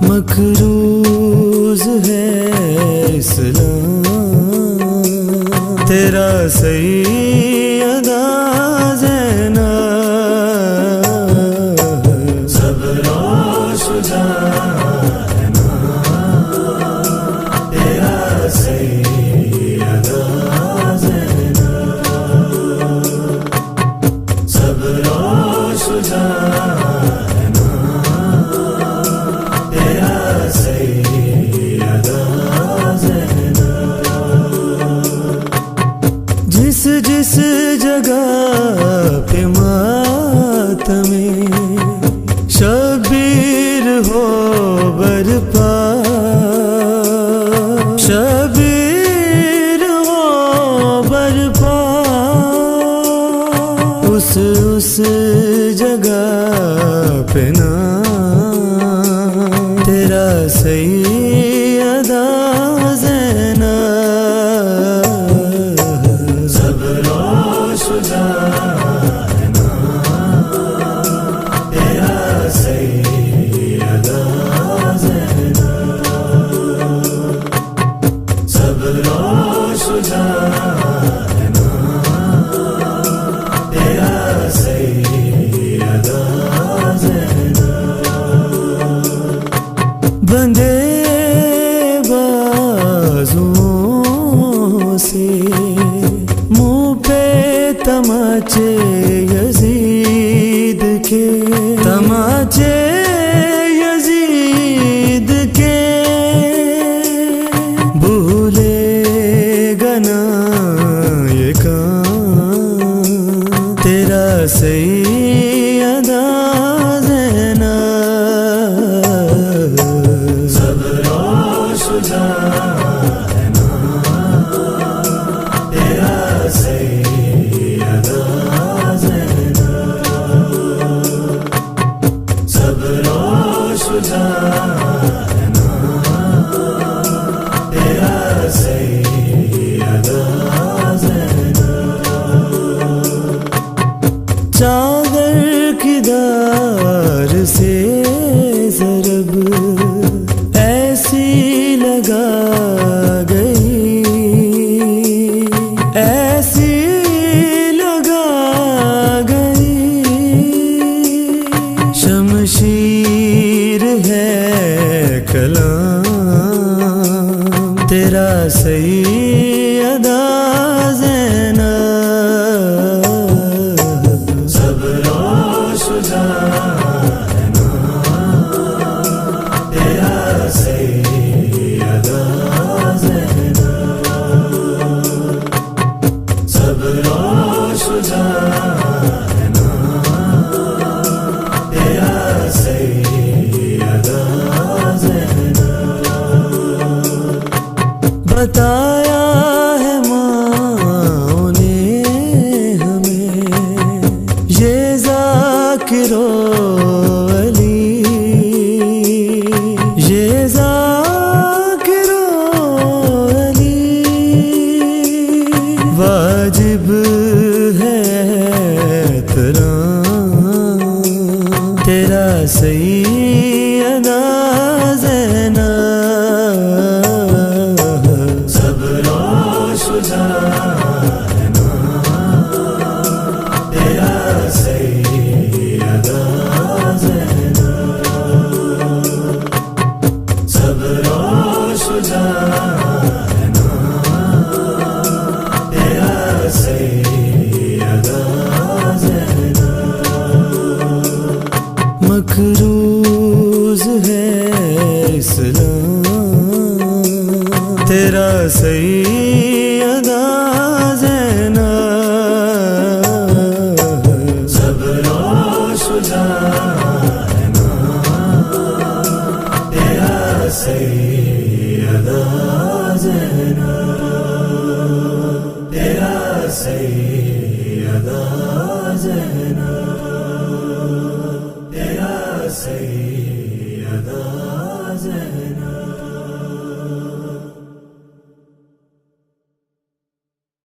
मकरूज है इस्लाम तेरा सैयदा ज़ैना, सब्र और शुजाअत तेरा सैयदा ज़ैना, सब्र और शुजाअत जिस जगह पे मातमे शबीर हो बरपा, शबीर हो बरपा, उस जगह पे ना तेरा सैयदा ज़ैना, बंदे बाजुओं से मुँह पे तमाचे यजीद के, तमाचे यजीद के, भूलेगा ना ये काम तेरा सैयदा ज़ैना, तेरा सैयदा ज़ैना, सब्र और शुजाअत तेरा सैयदा ज़ैना, चादर की दार से ज़रब ऐसी लगा गई, ऐसी लगा गई, शमशीर है कलाम तेरा सैयदा ज़ैना, सब्र और शुजाअत तेरा सैयदा ज़ैना, सब्र और शुजाअत तेरा सैयदा ज़ैना, बताया है माँ ने हमें ये ज़ाकिरो अली, ये ज़ाकिरो अली, वाजिब है एहतराम तेरा सैयदा ज़ैना, सब्र और शुजाअत तेरा सैयदा ज़ैना, सब्र और शुजाअत तेरा सैयदा ज़ैना, मकरूज है इस्लाम तेरा सैयदा